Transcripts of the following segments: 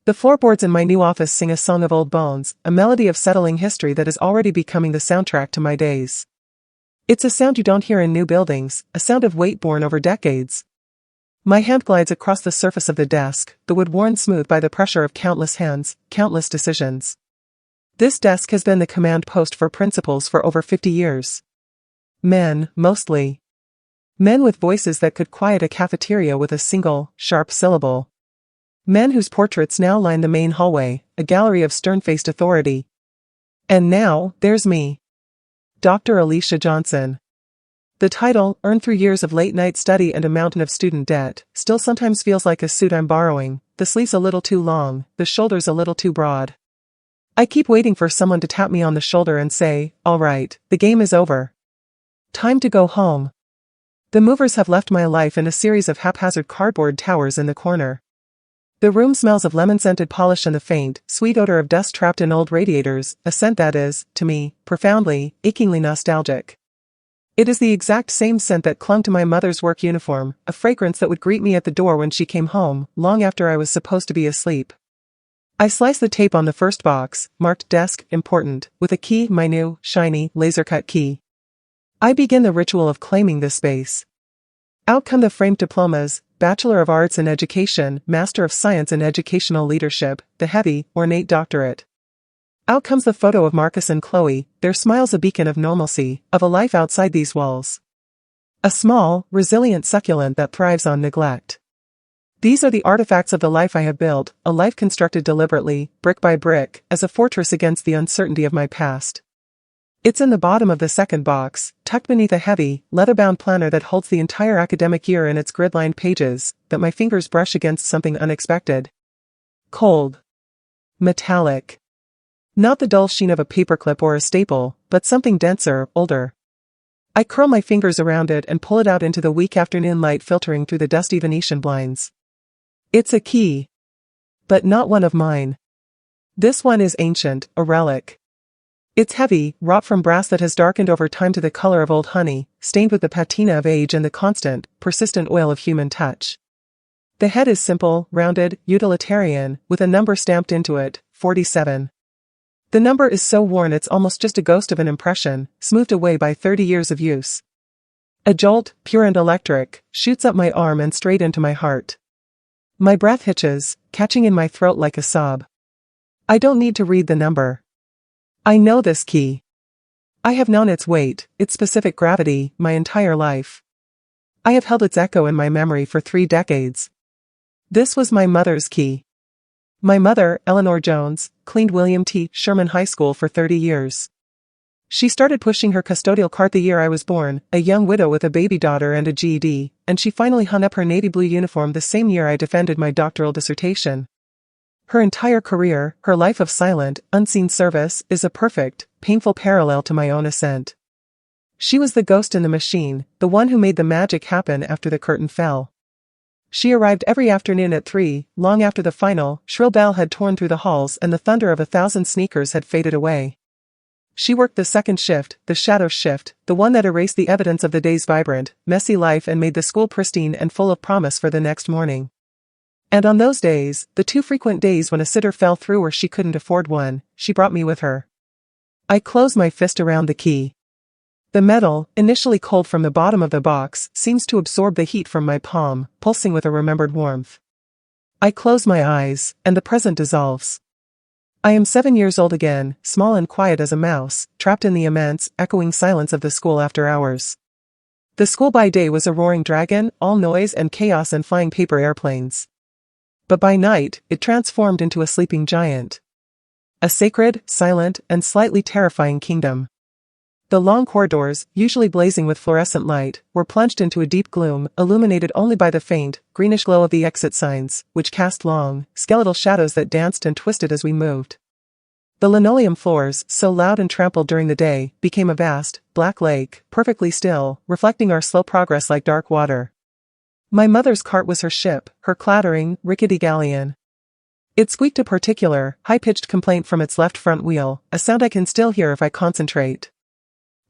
The floorboards in my new office sing a song of old bones, a melody of settling history that is already becoming the soundtrack to my days. It's a sound you don't hear in new buildings, a sound of weight borne over decades. My hand glides across the surface of the desk, the wood worn smooth by the pressure of countless hands, countless decisions. This desk has been the command post for principals for over 50 years. Men, mostly. Men with voices that could quiet a cafeteria with a single, sharp syllable. Men whose portraits now line the main hallway, a gallery of stern-faced authority. And now, there's me. Dr. Alicia Johnson. The title, earned through years of late-night study and a mountain of student debt, still sometimes feels like a suit I'm borrowing, the sleeves a little too long, the shoulders a little too broad. I keep waiting for someone to tap me on the shoulder and say, "All right, the game is over. Time to go home." The movers have left my life in a series of haphazard cardboard towers in the corner. The room smells of lemon-scented polish and the faint, sweet odor of dust trapped in old radiators, a scent that is, to me, profoundly, achingly nostalgic. It is the exact same scent that clung to my mother's work uniform, a fragrance that would greet me at the door when she came home, long after I was supposed to be asleep. I slice the tape on the first box, marked Desk, Important, with a key, my new, shiny, laser-cut key. I begin the ritual of claiming this space. Out come the framed diplomas, Bachelor of Arts in Education, Master of Science in Educational Leadership, the heavy, ornate doctorate. Out comes the photo of Marcus and Chloe, their smiles a beacon of normalcy, of a life outside these walls. A small, resilient succulent that thrives on neglect. These are the artifacts of the life I have built, a life constructed deliberately, brick by brick, as a fortress against the uncertainty of my past. It's in the bottom of the second box, tucked beneath a heavy, leather-bound planner that holds the entire academic year in its grid-lined pages, that my fingers brush against something unexpected. Cold. Metallic. Not the dull sheen of a paperclip or a staple, but something denser, older. I curl my fingers around it and pull it out into the weak afternoon light filtering through the dusty Venetian blinds. It's a key. But not one of mine. This one is ancient, a relic. It's heavy, wrought from brass that has darkened over time to the color of old honey, stained with the patina of age and the constant, persistent oil of human touch. The head is simple, rounded, utilitarian, with a number stamped into it, 47. The number is so worn it's almost just a ghost of an impression, smoothed away by 30 years of use. A jolt, pure and electric, shoots up my arm and straight into my heart. My breath hitches, catching in my throat like a sob. I don't need to read the number. I know this key. I have known its weight, its specific gravity, my entire life. I have held its echo in my memory for 3 decades. This was my mother's key. My mother, Eleanor Jones, cleaned William T. Sherman High School for 30 years. She started pushing her custodial cart the year I was born, a young widow with a baby daughter and a GED, and she finally hung up her navy blue uniform the same year I defended my doctoral dissertation. Her entire career, her life of silent, unseen service, is a perfect, painful parallel to my own ascent. She was the ghost in the machine, the one who made the magic happen after the curtain fell. She arrived every afternoon at 3, long after the final, shrill bell had torn through the halls and the thunder of 1,000 sneakers had faded away. She worked the second shift, the shadow shift, the one that erased the evidence of the day's vibrant, messy life and made the school pristine and full of promise for the next morning. And on those days, the too frequent days when a sitter fell through or she couldn't afford one, she brought me with her. I close my fist around the key. The metal, initially cold from the bottom of the box, seems to absorb the heat from my palm, pulsing with a remembered warmth. I close my eyes, and the present dissolves. I am 7 years old again, small and quiet as a mouse, trapped in the immense, echoing silence of the school after hours. The school by day was a roaring dragon, all noise and chaos and flying paper airplanes. But by night, it transformed into a sleeping giant. A sacred, silent, and slightly terrifying kingdom. The long corridors, usually blazing with fluorescent light, were plunged into a deep gloom, illuminated only by the faint, greenish glow of the exit signs, which cast long, skeletal shadows that danced and twisted as we moved. The linoleum floors, so loud and trampled during the day, became a vast, black lake, perfectly still, reflecting our slow progress like dark water. My mother's cart was her ship, her clattering, rickety galleon. It squeaked a particular, high-pitched complaint from its left front wheel, a sound I can still hear if I concentrate.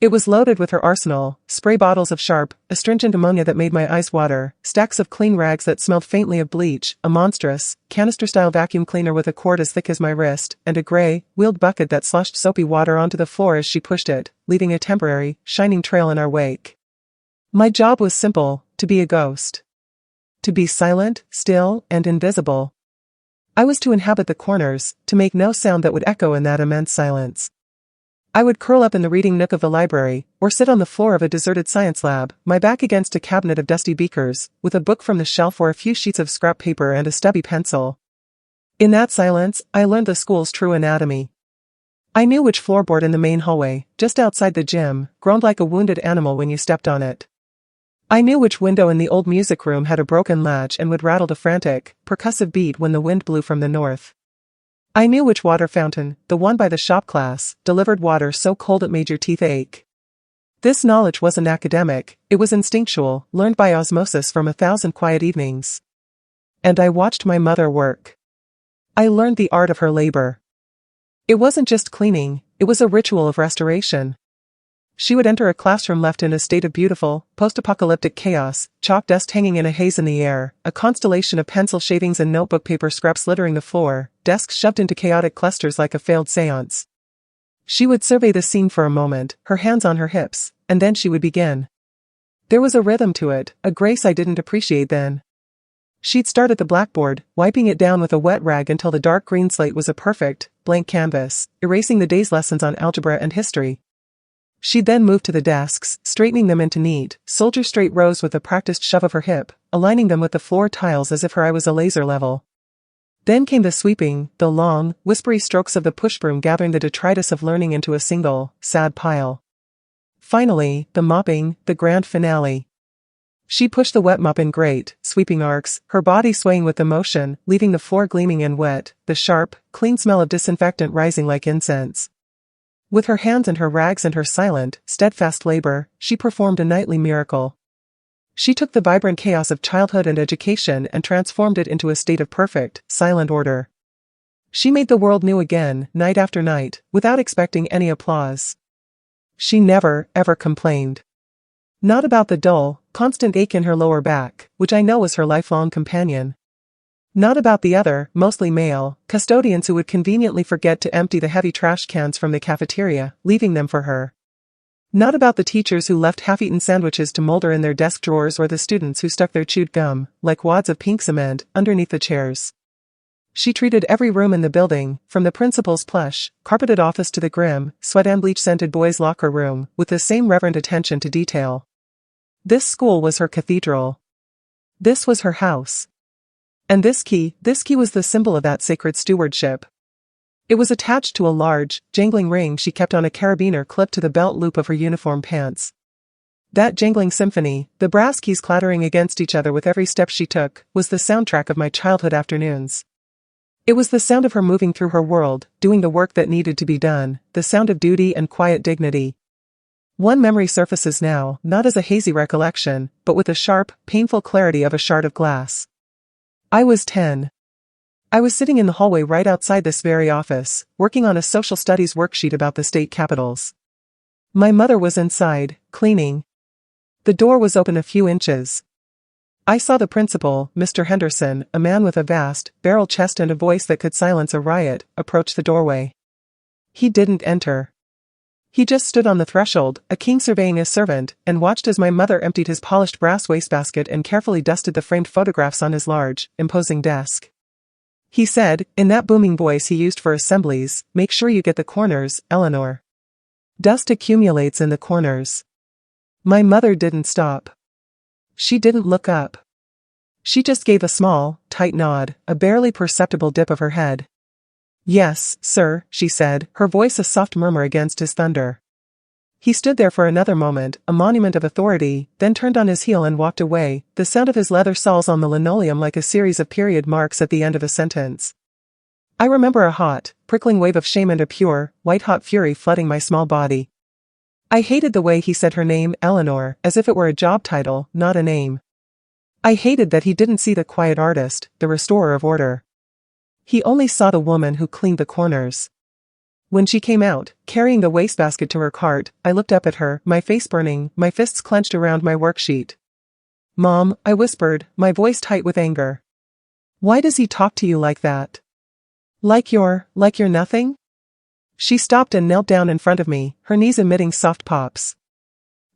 It was loaded with her arsenal: spray bottles of sharp, astringent ammonia that made my eyes water, stacks of clean rags that smelled faintly of bleach, a monstrous, canister-style vacuum cleaner with a cord as thick as my wrist, and a gray, wheeled bucket that sloshed soapy water onto the floor as she pushed it, leaving a temporary, shining trail in our wake. My job was simple: to be a ghost. To be silent, still, and invisible. I was to inhabit the corners, to make no sound that would echo in that immense silence. I would curl up in the reading nook of the library, or sit on the floor of a deserted science lab, my back against a cabinet of dusty beakers, with a book from the shelf or a few sheets of scrap paper and a stubby pencil. In that silence, I learned the school's true anatomy. I knew which floorboard in the main hallway, just outside the gym, groaned like a wounded animal when you stepped on it. I knew which window in the old music room had a broken latch and would rattle a frantic, percussive beat when the wind blew from the north. I knew which water fountain, the one by the shop class, delivered water so cold it made your teeth ache. This knowledge wasn't academic, it was instinctual, learned by osmosis from 1,000 quiet evenings. And I watched my mother work. I learned the art of her labor. It wasn't just cleaning, it was a ritual of restoration. She would enter a classroom left in a state of beautiful, post-apocalyptic chaos, chalk dust hanging in a haze in the air, a constellation of pencil shavings and notebook paper scraps littering the floor, desks shoved into chaotic clusters like a failed seance. She would survey the scene for a moment, her hands on her hips, and then she would begin. There was a rhythm to it, a grace I didn't appreciate then. She'd start at the blackboard, wiping it down with a wet rag until the dark green slate was a perfect, blank canvas, erasing the day's lessons on algebra and history. She'd then move to the desks, straightening them into neat, soldier-straight rows with a practiced shove of her hip, aligning them with the floor tiles as if her eye was a laser level. Then came the sweeping, the long, whispery strokes of the push broom gathering the detritus of learning into a single, sad pile. Finally, the mopping, the grand finale. She'd push the wet mop in great, sweeping arcs, her body swaying with the motion, leaving the floor gleaming and wet, the sharp, clean smell of disinfectant rising like incense. With her hands and her rags and her silent, steadfast labor, she performed a nightly miracle. She took the vibrant chaos of childhood and education and transformed it into a state of perfect, silent order. She made the world new again, night after night, without expecting any applause. She never, ever complained. Not about the dull, constant ache in her lower back, which I know was her lifelong companion. Not about the other, mostly male, custodians who would conveniently forget to empty the heavy trash cans from the cafeteria, leaving them for her. Not about the teachers who left half-eaten sandwiches to molder in their desk drawers or the students who stuck their chewed gum, like wads of pink cement, underneath the chairs. She treated every room in the building, from the principal's plush, carpeted office to the grim, sweat and bleach-scented boys' locker room, with the same reverent attention to detail. This school was her cathedral. This was her house. And this key was the symbol of that sacred stewardship. It was attached to a large, jangling ring she kept on a carabiner clipped to the belt loop of her uniform pants. That jangling symphony, the brass keys clattering against each other with every step she took, was the soundtrack of my childhood afternoons. It was the sound of her moving through her world, doing the work that needed to be done, the sound of duty and quiet dignity. One memory surfaces now, not as a hazy recollection, but with the sharp, painful clarity of a shard of glass. I was 10. I was sitting in the hallway right outside this very office, working on a social studies worksheet about the state capitals. My mother was inside, cleaning. The door was open a few inches. I saw the principal, Mr. Henderson, a man with a vast, barrel chest and a voice that could silence a riot, approach the doorway. He didn't enter. He just stood on the threshold, a king surveying his servant, and watched as my mother emptied his polished brass wastebasket and carefully dusted the framed photographs on his large, imposing desk. He said, in that booming voice he used for assemblies, "Make sure you get the corners, Eleanor. Dust accumulates in the corners." My mother didn't stop. She didn't look up. She just gave a small, tight nod, a barely perceptible dip of her head. "Yes, sir," she said, her voice a soft murmur against his thunder. He stood there for another moment, a monument of authority, then turned on his heel and walked away, the sound of his leather soles on the linoleum like a series of period marks at the end of a sentence. I remember a hot, prickling wave of shame and a pure, white-hot fury flooding my small body. I hated the way he said her name, Eleanor, as if it were a job title, not a name. I hated that he didn't see the quiet artist, the restorer of order. He only saw the woman who cleaned the corners. When she came out, carrying the wastebasket to her cart, I looked up at her, my face burning, my fists clenched around my worksheet. "Mom," I whispered, my voice tight with anger. "Why does he talk to you like that? Like you're nothing?" She stopped and knelt down in front of me, her knees emitting soft pops.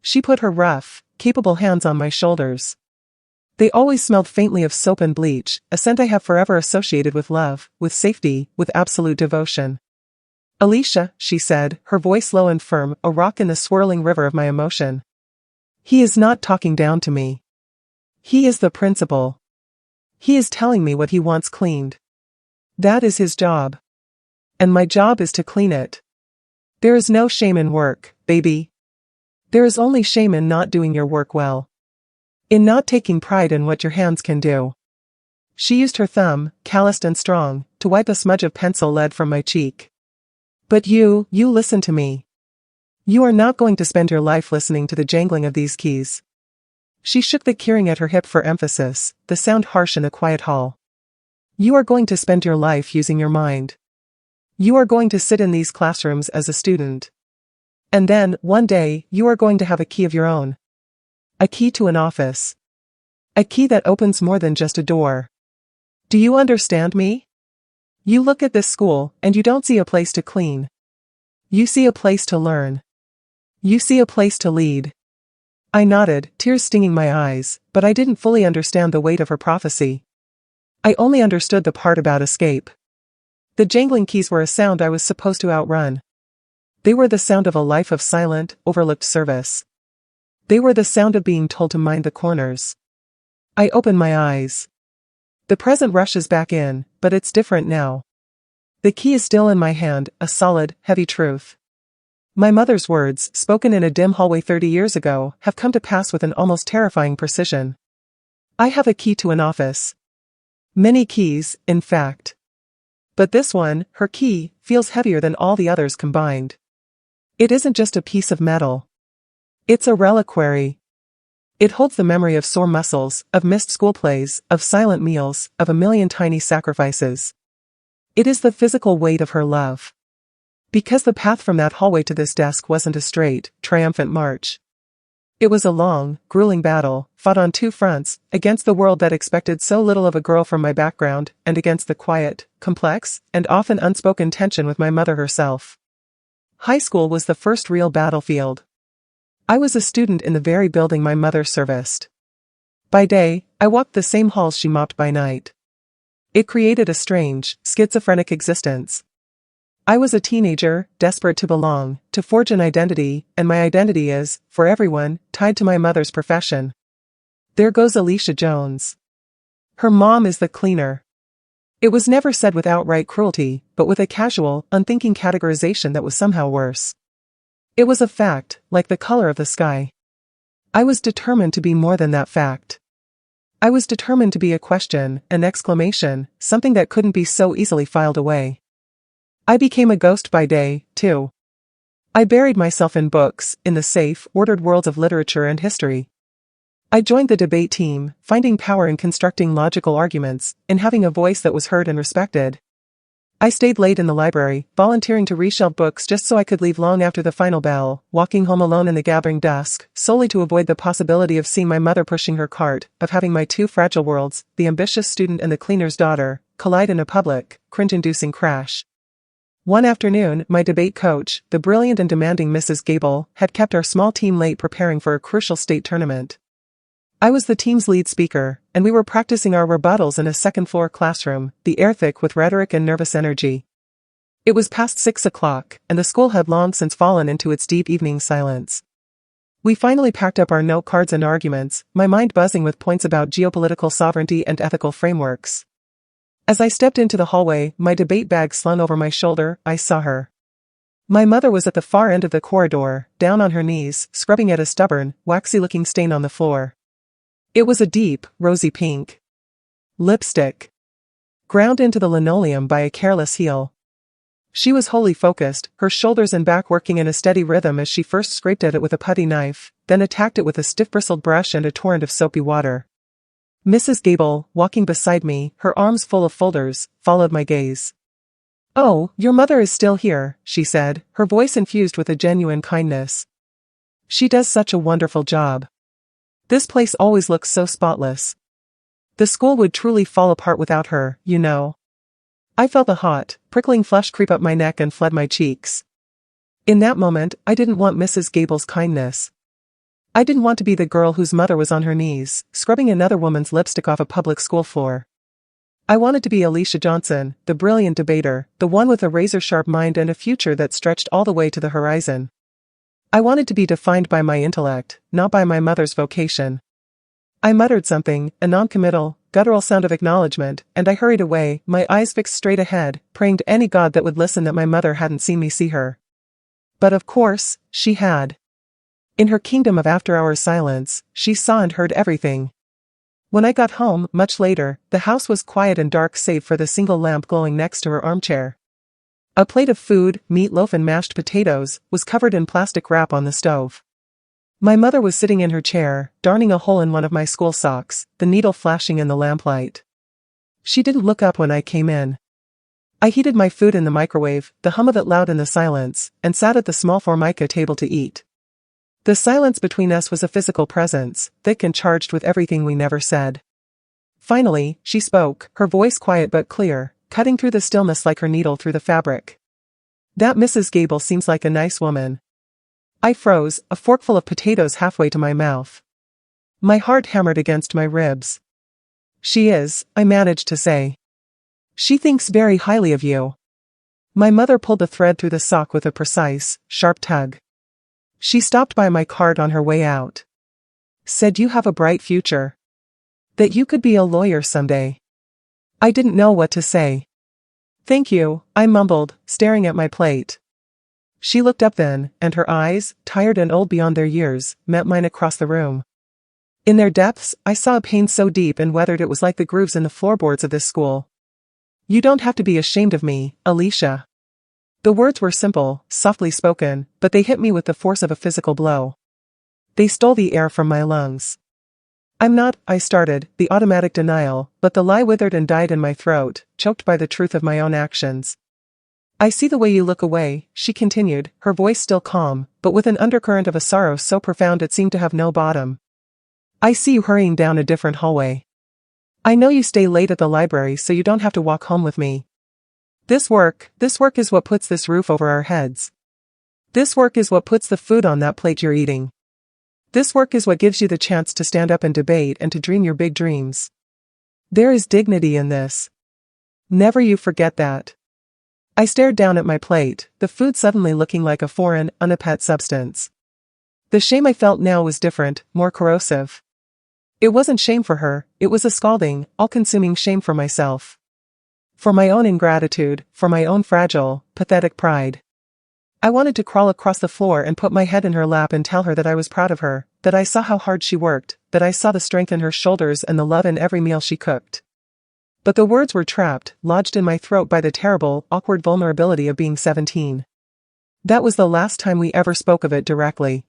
She put her rough, capable hands on my shoulders. They always smelled faintly of soap and bleach, a scent I have forever associated with love, with safety, with absolute devotion. "Alicia," she said, her voice low and firm, a rock in the swirling river of my emotion. "He is not talking down to me. He is the principal. He is telling me what he wants cleaned. That is his job. And my job is to clean it. There is no shame in work, baby. There is only shame in not doing your work well. In not taking pride in what your hands can do." She used her thumb, calloused and strong, to wipe a smudge of pencil lead from my cheek. "But you listen to me. You are not going to spend your life listening to the jangling of these keys." She shook the keyring at her hip for emphasis, the sound harsh in the quiet hall. "You are going to spend your life using your mind. You are going to sit in these classrooms as a student. And then, one day, you are going to have a key of your own. A key to an office. A key that opens more than just a door. Do you understand me? You look at this school, and you don't see a place to clean. You see a place to learn. You see a place to lead." I nodded, tears stinging my eyes, but I didn't fully understand the weight of her prophecy. I only understood the part about escape. The jangling keys were a sound I was supposed to outrun. They were the sound of a life of silent, overlooked service. They were the sound of being told to mind the corners. I opened my eyes. The present rushes back in, but it's different now. The key is still in my hand, a solid, heavy truth. My mother's words, spoken in a dim hallway 30 years ago, have come to pass with an almost terrifying precision. I have a key to an office. Many keys, in fact. But this one, her key, feels heavier than all the others combined. It isn't just a piece of metal. It's a reliquary. It holds the memory of sore muscles, of missed school plays, of silent meals, of a million tiny sacrifices. It is the physical weight of her love. Because the path from that hallway to this desk wasn't a straight, triumphant march. It was a long, grueling battle, fought on two fronts, against the world that expected so little of a girl from my background, and against the quiet, complex, and often unspoken tension with my mother herself. High school was the first real battlefield. I was a student in the very building my mother serviced. By day, I walked the same halls she mopped by night. It created a strange, schizophrenic existence. I was a teenager, desperate to belong, to forge an identity, and my identity is, for everyone, tied to my mother's profession. There goes Alicia Jones. Her mom is the cleaner. It was never said with outright cruelty, but with a casual, unthinking categorization that was somehow worse. It was a fact, like the color of the sky. I was determined to be more than that fact. I was determined to be a question, an exclamation, something that couldn't be so easily filed away. I became a ghost by day, too. I buried myself in books, in the safe, ordered worlds of literature and history. I joined the debate team, finding power in constructing logical arguments, in having a voice that was heard and respected. I stayed late in the library, volunteering to reshelve books just so I could leave long after the final bell, walking home alone in the gathering dusk, solely to avoid the possibility of seeing my mother pushing her cart, of having my two fragile worlds, the ambitious student and the cleaner's daughter, collide in a public, cringe-inducing crash. One afternoon, my debate coach, the brilliant and demanding Mrs. Gable, had kept our small team late preparing for a crucial state tournament. I was the team's lead speaker, and we were practicing our rebuttals in a second-floor classroom, the air thick with rhetoric and nervous energy. It was past 6 o'clock, and the school had long since fallen into its deep evening silence. We finally packed up our note cards and arguments, my mind buzzing with points about geopolitical sovereignty and ethical frameworks. As I stepped into the hallway, my debate bag slung over my shoulder, I saw her. My mother was at the far end of the corridor, down on her knees, scrubbing at a stubborn, waxy-looking stain on the floor. It was a deep, rosy pink. Lipstick. Ground into the linoleum by a careless heel. She was wholly focused, her shoulders and back working in a steady rhythm as she first scraped at it with a putty knife, then attacked it with a stiff-bristled brush and a torrent of soapy water. Mrs. Gable, walking beside me, her arms full of folders, followed my gaze. "Oh, your mother is still here," she said, her voice infused with a genuine kindness. "She does such a wonderful job. This place always looks so spotless. The school would truly fall apart without her, you know." I felt a hot, prickling flush creep up my neck and flood my cheeks. In that moment, I didn't want Mrs. Gable's kindness. I didn't want to be the girl whose mother was on her knees, scrubbing another woman's lipstick off a public school floor. I wanted to be Alicia Johnson, the brilliant debater, the one with a razor-sharp mind and a future that stretched all the way to the horizon. I wanted to be defined by my intellect, not by my mother's vocation. I muttered something, a non-committal, guttural sound of acknowledgement, and I hurried away, my eyes fixed straight ahead, praying to any god that would listen that my mother hadn't seen me see her. But of course, she had. In her kingdom of after-hours silence, she saw and heard everything. When I got home, much later, the house was quiet and dark save for the single lamp glowing next to her armchair. A plate of food, meatloaf and mashed potatoes, was covered in plastic wrap on the stove. My mother was sitting in her chair, darning a hole in one of my school socks, the needle flashing in the lamplight. She didn't look up when I came in. I heated my food in the microwave, the hum of it loud in the silence, and sat at the small formica table to eat. The silence between us was a physical presence, thick and charged with everything we never said. Finally, she spoke, her voice quiet but clear, cutting through the stillness like her needle through the fabric. "That Mrs. Gable seems like a nice woman." I froze, a forkful of potatoes halfway to my mouth. My heart hammered against my ribs. "She is," I managed to say. "She thinks very highly of you." My mother pulled the thread through the sock with a precise, sharp tug. She stopped by my cart on her way out. "Said you have a bright future. That you could be a lawyer someday." I didn't know what to say. "Thank you," I mumbled, staring at my plate. She looked up then, and her eyes, tired and old beyond their years, met mine across the room. In their depths, I saw a pain so deep and weathered it was like the grooves in the floorboards of this school. "You don't have to be ashamed of me, Alicia." The words were simple, softly spoken, but they hit me with the force of a physical blow. They stole the air from my lungs. "I'm not," I started, the automatic denial, but the lie withered and died in my throat, choked by the truth of my own actions. "I see the way you look away," she continued, her voice still calm, but with an undercurrent of a sorrow so profound it seemed to have no bottom. "I see you hurrying down a different hallway. I know you stay late at the library so you don't have to walk home with me. This work is what puts this roof over our heads. This work is what puts the food on that plate you're eating. This work is what gives you the chance to stand up and debate and to dream your big dreams. There is dignity in this. Never you forget that." I stared down at my plate, the food suddenly looking like a foreign, unapet substance. The shame I felt now was different, more corrosive. It wasn't shame for her, it was a scalding, all-consuming shame for myself. For my own ingratitude, for my own fragile, pathetic pride. I wanted to crawl across the floor and put my head in her lap and tell her that I was proud of her, that I saw how hard she worked, that I saw the strength in her shoulders and the love in every meal she cooked. But the words were trapped, lodged in my throat by the terrible, awkward vulnerability of being 17. That was the last time we ever spoke of it directly.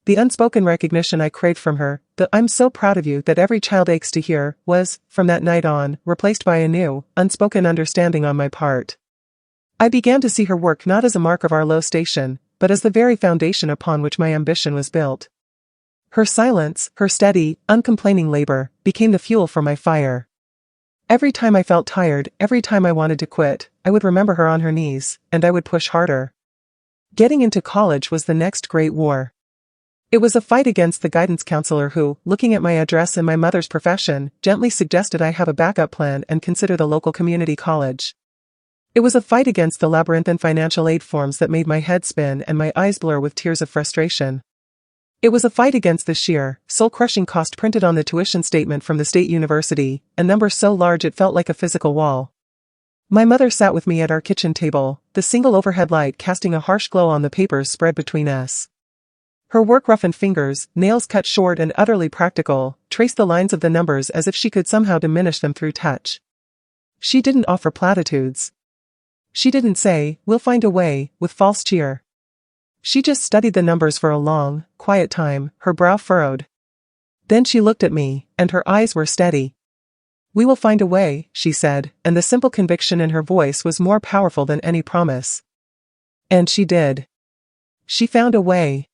The unspoken recognition I craved from her, the "I'm so proud of you" that every child aches to hear, was, from that night on, replaced by a new, unspoken understanding on my part. I began to see her work not as a mark of our low station, but as the very foundation upon which my ambition was built. Her silence, her steady, uncomplaining labor, became the fuel for my fire. Every time I felt tired, every time I wanted to quit, I would remember her on her knees, and I would push harder. Getting into college was the next great war. It was a fight against the guidance counselor who, looking at my address and my mother's profession, gently suggested I have a backup plan and consider the local community college. It was a fight against the labyrinthine financial aid forms that made my head spin and my eyes blur with tears of frustration. It was a fight against the sheer, soul-crushing cost printed on the tuition statement from the state university, a number so large it felt like a physical wall. My mother sat with me at our kitchen table, the single overhead light casting a harsh glow on the papers spread between us. Her work-roughened fingers, nails cut short and utterly practical, traced the lines of the numbers as if she could somehow diminish them through touch. She didn't offer platitudes. She didn't say, "We'll find a way," with false cheer. She just studied the numbers for a long, quiet time, her brow furrowed. Then she looked at me, and her eyes were steady. We will find a way, she said, and the simple conviction in her voice was more powerful than any promise. And she did. She found a way.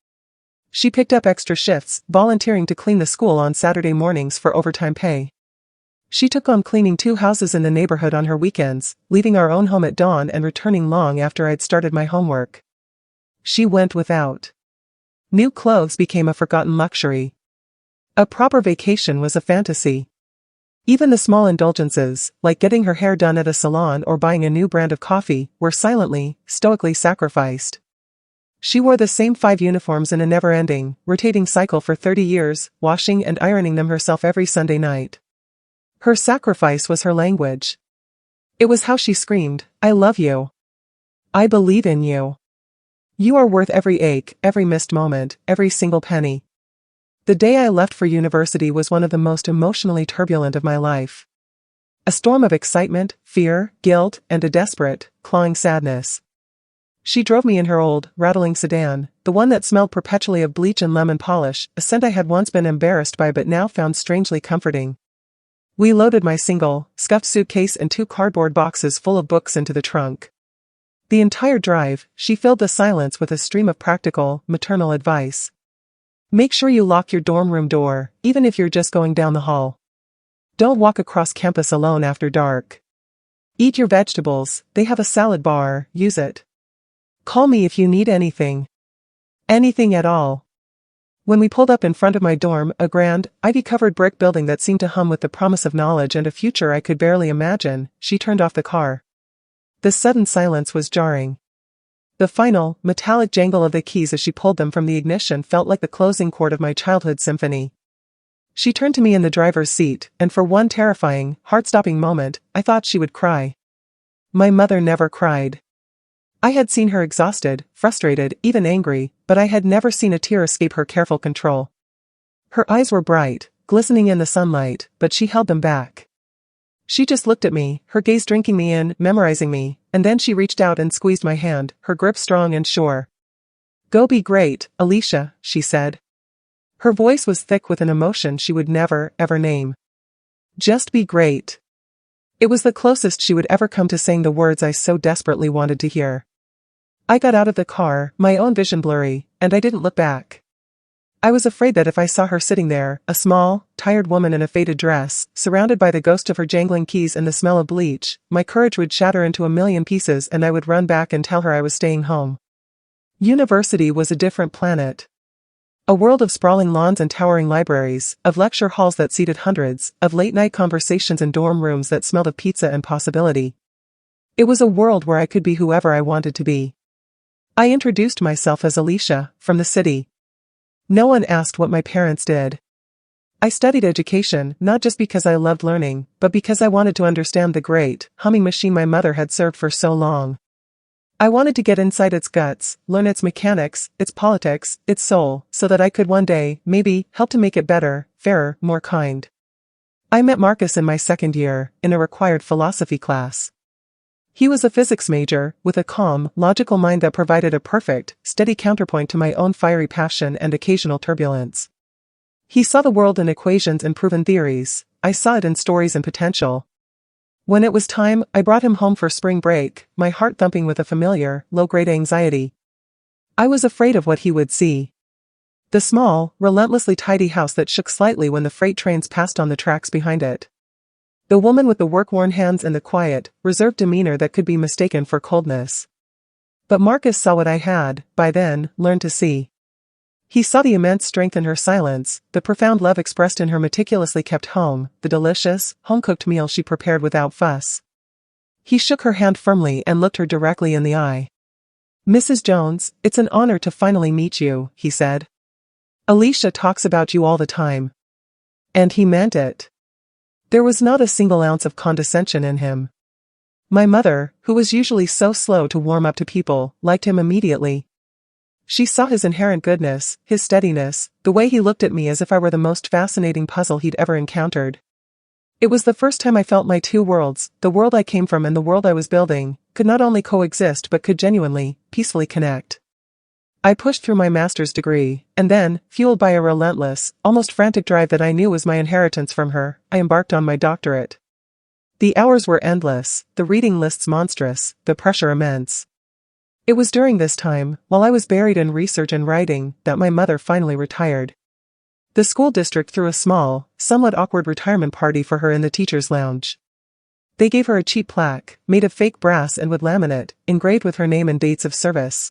She picked up extra shifts, volunteering to clean the school on Saturday mornings for overtime pay. She took on cleaning 2 houses in the neighborhood on her weekends, leaving our own home at dawn and returning long after I'd started my homework. She went without. New clothes became a forgotten luxury. A proper vacation was a fantasy. Even the small indulgences, like getting her hair done at a salon or buying a new brand of coffee, were silently, stoically sacrificed. She wore the same 5 uniforms in a never-ending, rotating cycle for 30 years, washing and ironing them herself every Sunday night. Her sacrifice was her language. It was how she screamed, "I love you. I believe in you. You are worth every ache, every missed moment, every single penny." The day I left for university was one of the most emotionally turbulent of my life. A storm of excitement, fear, guilt, and a desperate, clawing sadness. She drove me in her old, rattling sedan, the one that smelled perpetually of bleach and lemon polish, a scent I had once been embarrassed by but now found strangely comforting. We loaded my single, scuffed suitcase and 2 cardboard boxes full of books into the trunk. The entire drive, she filled the silence with a stream of practical, maternal advice. Make sure you lock your dorm room door, even if you're just going down the hall. Don't walk across campus alone after dark. Eat your vegetables, they have a salad bar, use it. Call me if you need anything. Anything at all. When we pulled up in front of my dorm, a grand, ivy-covered brick building that seemed to hum with the promise of knowledge and a future I could barely imagine, she turned off the car. The sudden silence was jarring. The final, metallic jangle of the keys as she pulled them from the ignition felt like the closing chord of my childhood symphony. She turned to me in the driver's seat, and for one terrifying, heart-stopping moment, I thought she would cry. My mother never cried. I had seen her exhausted, frustrated, even angry, but I had never seen a tear escape her careful control. Her eyes were bright, glistening in the sunlight, but she held them back. She just looked at me, her gaze drinking me in, memorizing me, and then she reached out and squeezed my hand, her grip strong and sure. "Go be great, Alicia," she said. Her voice was thick with an emotion she would never, ever name. Just be great. It was the closest she would ever come to saying the words I so desperately wanted to hear. I got out of the car, my own vision blurry, and I didn't look back. I was afraid that if I saw her sitting there, a small, tired woman in a faded dress, surrounded by the ghost of her jangling keys and the smell of bleach, my courage would shatter into a million pieces and I would run back and tell her I was staying home. University was a different planet. A world of sprawling lawns and towering libraries, of lecture halls that seated hundreds, of late-night conversations in dorm rooms that smelled of pizza and possibility. It was a world where I could be whoever I wanted to be. I introduced myself as Alicia, from the city. No one asked what my parents did. I studied education, not just because I loved learning, but because I wanted to understand the great, humming machine my mother had served for so long. I wanted to get inside its guts, learn its mechanics, its politics, its soul, so that I could one day, maybe, help to make it better, fairer, more kind. I met Marcus in my second year, in a required philosophy class. He was a physics major, with a calm, logical mind that provided a perfect, steady counterpoint to my own fiery passion and occasional turbulence. He saw the world in equations and proven theories, I saw it in stories and potential. When it was time, I brought him home for spring break, my heart thumping with a familiar, low-grade anxiety. I was afraid of what he would see. The small, relentlessly tidy house that shook slightly when the freight trains passed on the tracks behind it. The woman with the work-worn hands and the quiet, reserved demeanor that could be mistaken for coldness. But Marcus saw what I had, by then, learned to see. He saw the immense strength in her silence, the profound love expressed in her meticulously kept home, the delicious, home-cooked meal she prepared without fuss. He shook her hand firmly and looked her directly in the eye. "Mrs. Jones, it's an honor to finally meet you," he said. "Alicia talks about you all the time." And he meant it. There was not a single ounce of condescension in him. My mother, who was usually so slow to warm up to people, liked him immediately. She saw his inherent goodness, his steadiness, the way he looked at me as if I were the most fascinating puzzle he'd ever encountered. It was the first time I felt my two worlds, the world I came from and the world I was building, could not only coexist but could genuinely, peacefully connect. I pushed through my master's degree, and then, fueled by a relentless, almost frantic drive that I knew was my inheritance from her, I embarked on my doctorate. The hours were endless, the reading lists monstrous, the pressure immense. It was during this time, while I was buried in research and writing, that my mother finally retired. The school district threw a small, somewhat awkward retirement party for her in the teacher's lounge. They gave her a cheap plaque, made of fake brass and wood laminate, engraved with her name and dates of service.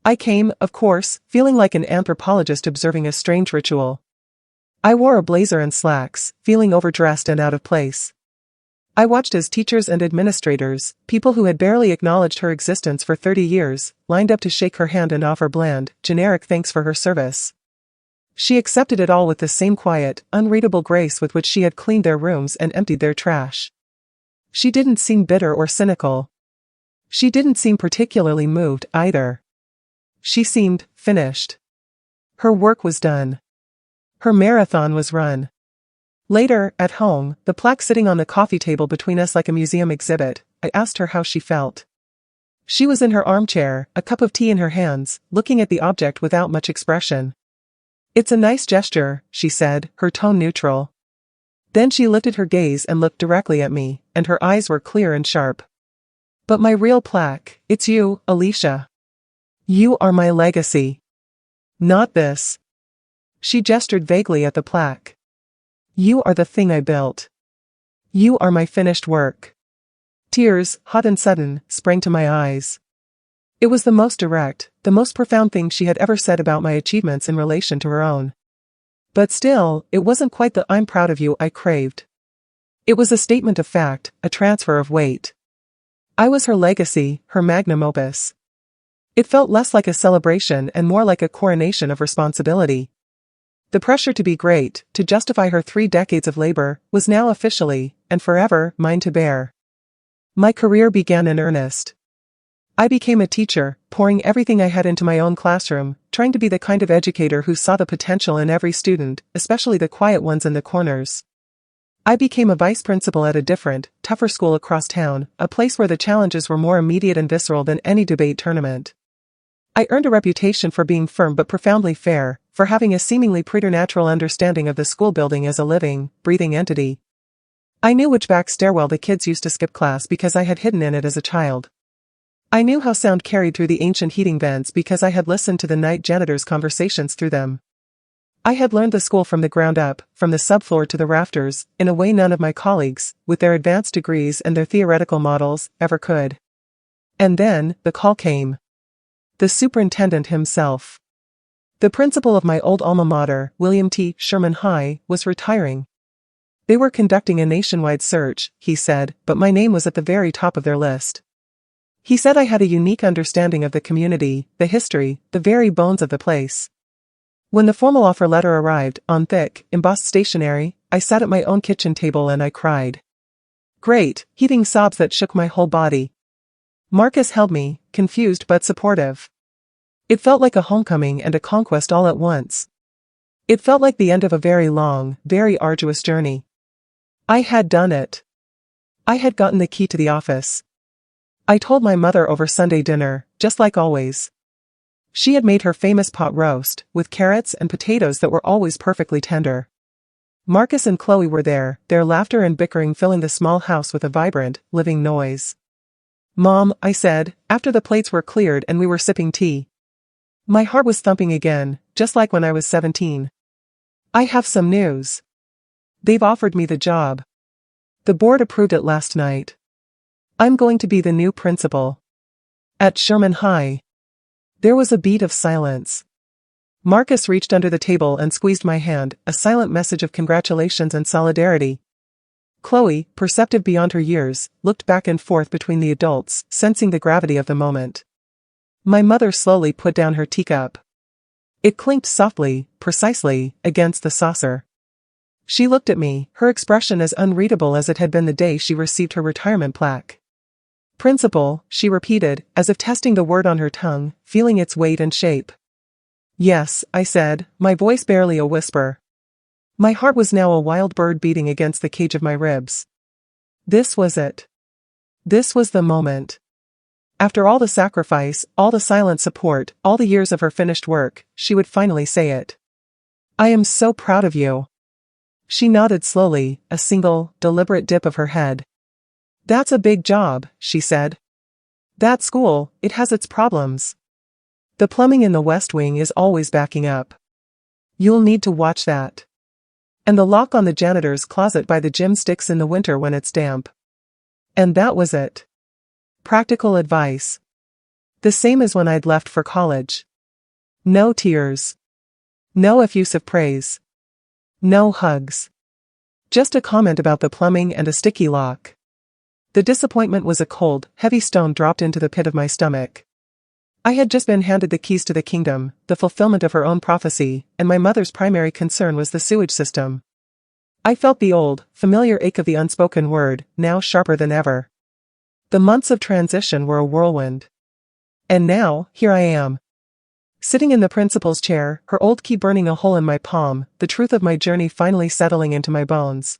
I came, of course, feeling like an anthropologist observing a strange ritual. I wore a blazer and slacks, feeling overdressed and out of place. I watched as teachers and administrators, people who had barely acknowledged her existence for 30 years, lined up to shake her hand and offer bland, generic thanks for her service. She accepted it all with the same quiet, unreadable grace with which she had cleaned their rooms and emptied their trash. She didn't seem bitter or cynical. She didn't seem particularly moved, either. She seemed finished. Her work was done. Her marathon was run. Later, at home, the plaque sitting on the coffee table between us like a museum exhibit, I asked her how she felt. She was in her armchair, a cup of tea in her hands, looking at the object without much expression. "It's a nice gesture," she said, her tone neutral. Then she lifted her gaze and looked directly at me, and her eyes were clear and sharp. "But my real plaque, it's you, Alicia. You are my legacy. Not this." She gestured vaguely at the plaque. "You are the thing I built. You are my finished work." Tears, hot and sudden, sprang to my eyes. It was the most direct, the most profound thing she had ever said about my achievements in relation to her own. But still, it wasn't quite the "I'm proud of you" I craved. It was a statement of fact, a transfer of weight. I was her legacy, her magnum opus. It felt less like a celebration and more like a coronation of responsibility. The pressure to be great, to justify her 3 decades of labor, was now officially, and forever, mine to bear. My career began in earnest. I became a teacher, pouring everything I had into my own classroom, trying to be the kind of educator who saw the potential in every student, especially the quiet ones in the corners. I became a vice principal at a different, tougher school across town, a place where the challenges were more immediate and visceral than any debate tournament. I earned a reputation for being firm but profoundly fair, for having a seemingly preternatural understanding of the school building as a living, breathing entity. I knew which back stairwell the kids used to skip class because I had hidden in it as a child. I knew how sound carried through the ancient heating vents because I had listened to the night janitor's conversations through them. I had learned the school from the ground up, from the subfloor to the rafters, in a way none of my colleagues, with their advanced degrees and their theoretical models, ever could. And then, the call came. The superintendent himself. The principal of my old alma mater, William T. Sherman High, was retiring. They were conducting a nationwide search, he said, but my name was at the very top of their list. He said I had a unique understanding of the community, the history, the very bones of the place. When the formal offer letter arrived, on thick, embossed stationery, I sat at my own kitchen table and I cried. Great, heaving sobs that shook my whole body. Marcus held me, confused but supportive. It felt like a homecoming and a conquest all at once. It felt like the end of a very long, very arduous journey. I had done it. I had gotten the key to the office. I told my mother over Sunday dinner, just like always. She had made her famous pot roast, with carrots and potatoes that were always perfectly tender. Marcus and Chloe were there, their laughter and bickering filling the small house with a vibrant, living noise. "Mom," I said, after the plates were cleared and we were sipping tea. My heart was thumping again, just like when I was 17. "I have some news. They've offered me the job. The board approved it last night. I'm going to be the new principal. At Sherman High." There was a beat of silence. Marcus reached under the table and squeezed my hand, a silent message of congratulations and solidarity. Chloe, perceptive beyond her years, looked back and forth between the adults, sensing the gravity of the moment. My mother slowly put down her teacup. It clinked softly, precisely, against the saucer. She looked at me, her expression as unreadable as it had been the day she received her retirement plaque. "Principal," she repeated, as if testing the word on her tongue, feeling its weight and shape. "Yes," I said, my voice barely a whisper. My heart was now a wild bird beating against the cage of my ribs. This was it. This was the moment. After all the sacrifice, all the silent support, all the years of her finished work, she would finally say it. "I am so proud of you." She nodded slowly, a single, deliberate dip of her head. That's a big job, she said. That school, it has its problems. The plumbing in the West Wing is always backing up. You'll need to watch that. And the lock on the janitor's closet by the gym sticks in the winter when it's damp. And that was it. Practical advice. The same as when I'd left for college. No tears. No effusive praise. No hugs. Just a comment about the plumbing and a sticky lock. The disappointment was a cold, heavy stone dropped into the pit of my stomach. I had just been handed the keys to the kingdom, the fulfillment of her own prophecy, and my mother's primary concern was the sewage system. I felt the old, familiar ache of the unspoken word, now sharper than ever. The months of transition were a whirlwind. And now, here I am. Sitting in the principal's chair, her old key burning a hole in my palm, the truth of my journey finally settling into my bones.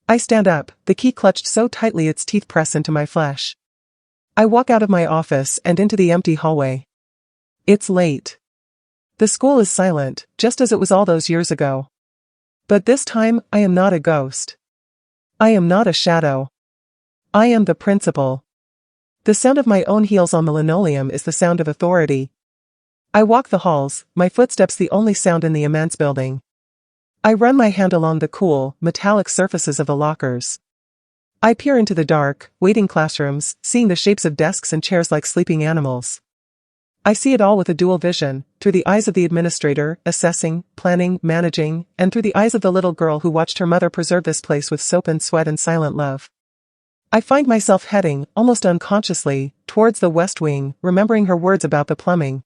I stand up, the key clutched so tightly its teeth press into my flesh. I walk out of my office and into the empty hallway. It's late. The school is silent, just as it was all those years ago. But this time, I am not a ghost. I am not a shadow. I am the principal. The sound of my own heels on the linoleum is the sound of authority. I walk the halls, my footsteps the only sound in the immense building. I run my hand along the cool, metallic surfaces of the lockers. I peer into the dark, waiting classrooms, seeing the shapes of desks and chairs like sleeping animals. I see it all with a dual vision, through the eyes of the administrator, assessing, planning, managing, and through the eyes of the little girl who watched her mother preserve this place with soap and sweat and silent love. I find myself heading, almost unconsciously, towards the West Wing, remembering her words about the plumbing.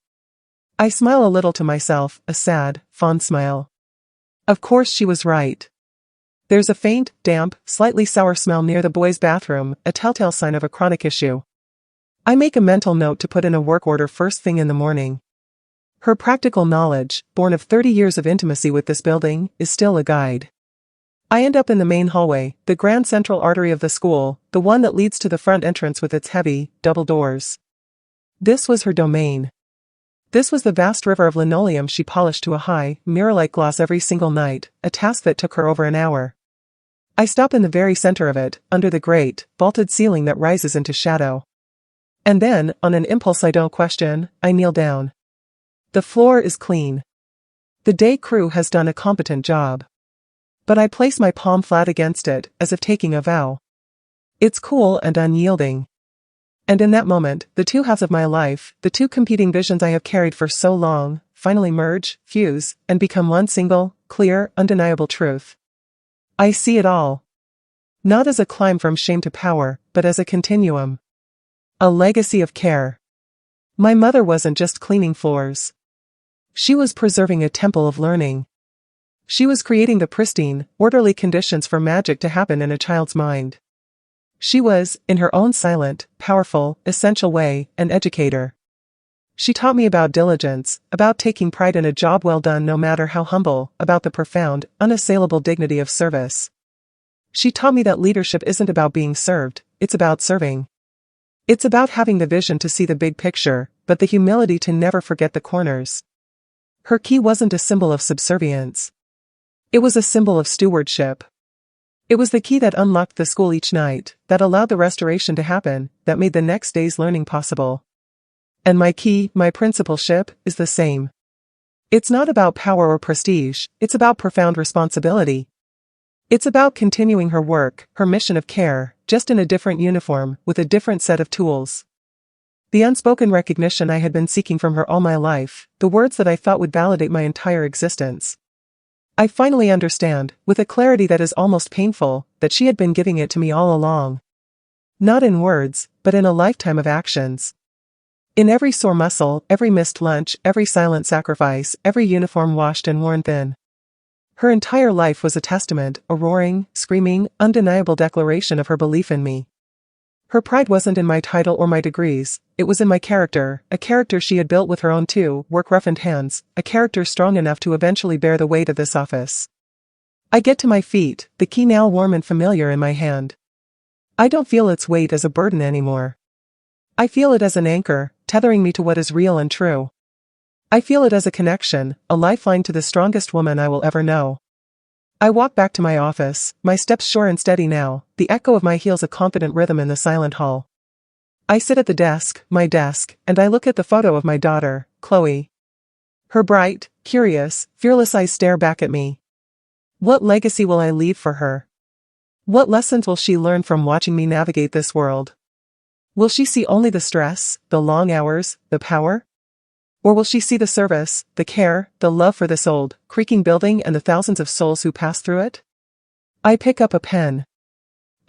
I smile a little to myself, a sad, fond smile. Of course she was right. There's a faint, damp, slightly sour smell near the boys' bathroom, a telltale sign of a chronic issue. I make a mental note to put in a work order first thing in the morning. Her practical knowledge, born of 30 years of intimacy with this building, is still a guide. I end up in the main hallway, the grand central artery of the school, the one that leads to the front entrance with its heavy, double doors. This was her domain. This was the vast river of linoleum she polished to a high, mirror-like gloss every single night, a task that took her over an hour. I stop in the very center of it, under the great, vaulted ceiling that rises into shadow. And then, on an impulse I don't question, I kneel down. The floor is clean. The day crew has done a competent job. But I place my palm flat against it, as if taking a vow. It's cool and unyielding. And in that moment, the two halves of my life, the two competing visions I have carried for so long, finally merge, fuse, and become one single, clear, undeniable truth. I see it all. Not as a climb from shame to power, but as a continuum. A legacy of care. My mother wasn't just cleaning floors. She was preserving a temple of learning. She was creating the pristine, orderly conditions for magic to happen in a child's mind. She was, in her own silent, powerful, essential way, an educator. She taught me about diligence, about taking pride in a job well done no matter how humble, about the profound, unassailable dignity of service. She taught me that leadership isn't about being served, it's about serving. It's about having the vision to see the big picture, but the humility to never forget the corners. Her key wasn't a symbol of subservience. It was a symbol of stewardship. It was the key that unlocked the school each night, that allowed the restoration to happen, that made the next day's learning possible. And my key, my principalship, is the same. It's not about power or prestige, it's about profound responsibility. It's about continuing her work, her mission of care, just in a different uniform, with a different set of tools. The unspoken recognition I had been seeking from her all my life, the words that I thought would validate my entire existence. I finally understand, with a clarity that is almost painful, that she had been giving it to me all along. Not in words, but in a lifetime of actions. In every sore muscle, every missed lunch, every silent sacrifice, every uniform washed and worn thin. Her entire life was a testament, a roaring, screaming, undeniable declaration of her belief in me. Her pride wasn't in my title or my degrees, it was in my character, a character she had built with her own work-roughened hands, a character strong enough to eventually bear the weight of this office. I get to my feet, the key now warm and familiar in my hand. I don't feel its weight as a burden anymore. I feel it as an anchor, tethering me to what is real and true. I feel it as a connection, a lifeline to the strongest woman I will ever know. I walk back to my office, my steps sure and steady now, the echo of my heels a confident rhythm in the silent hall. I sit at the desk, my desk, and I look at the photo of my daughter, Chloe. Her bright, curious, fearless eyes stare back at me. What legacy will I leave for her? What lessons will she learn from watching me navigate this world? Will she see only the stress, the long hours, the power? Or will she see the service, the care, the love for this old, creaking building and the thousands of souls who pass through it? I pick up a pen.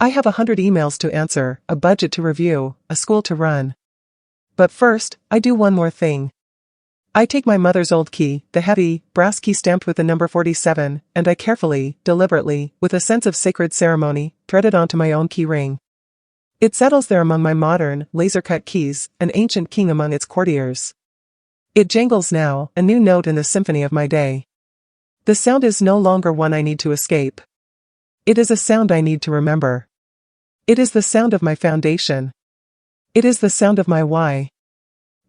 I have 100 emails to answer, a budget to review, a school to run. But first, I do one more thing. I take my mother's old key, the heavy, brass key stamped with the number 47, and I carefully, deliberately, with a sense of sacred ceremony, thread it onto my own key ring. It settles there among my modern, laser-cut keys, an ancient king among its courtiers. It jangles now, a new note in the symphony of my day. The sound is no longer one I need to escape. It is a sound I need to remember. It is the sound of my foundation. It is the sound of my why.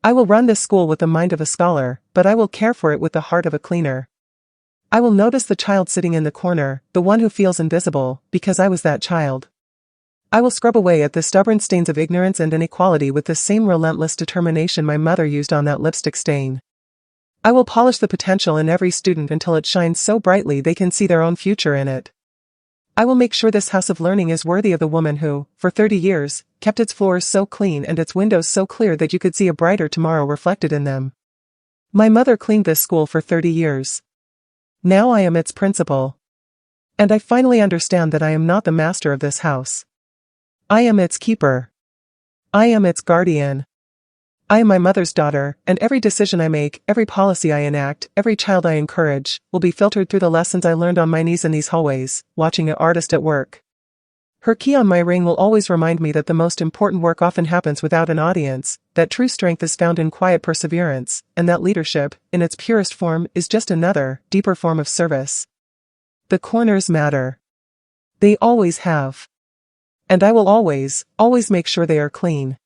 I will run this school with the mind of a scholar, but I will care for it with the heart of a cleaner. I will notice the child sitting in the corner, the one who feels invisible, because I was that child. I will scrub away at the stubborn stains of ignorance and inequality with the same relentless determination my mother used on that lipstick stain. I will polish the potential in every student until it shines so brightly they can see their own future in it. I will make sure this house of learning is worthy of the woman who, for 30 years, kept its floors so clean and its windows so clear that you could see a brighter tomorrow reflected in them. My mother cleaned this school for 30 years. Now I am its principal. And I finally understand that I am not the master of this house. I am its keeper. I am its guardian. I am my mother's daughter, and every decision I make, every policy I enact, every child I encourage, will be filtered through the lessons I learned on my knees in these hallways, watching an artist at work. Her key on my ring will always remind me that the most important work often happens without an audience, that true strength is found in quiet perseverance, and that leadership, in its purest form, is just another, deeper form of service. The corners matter. They always have. And I will always, always make sure they are clean.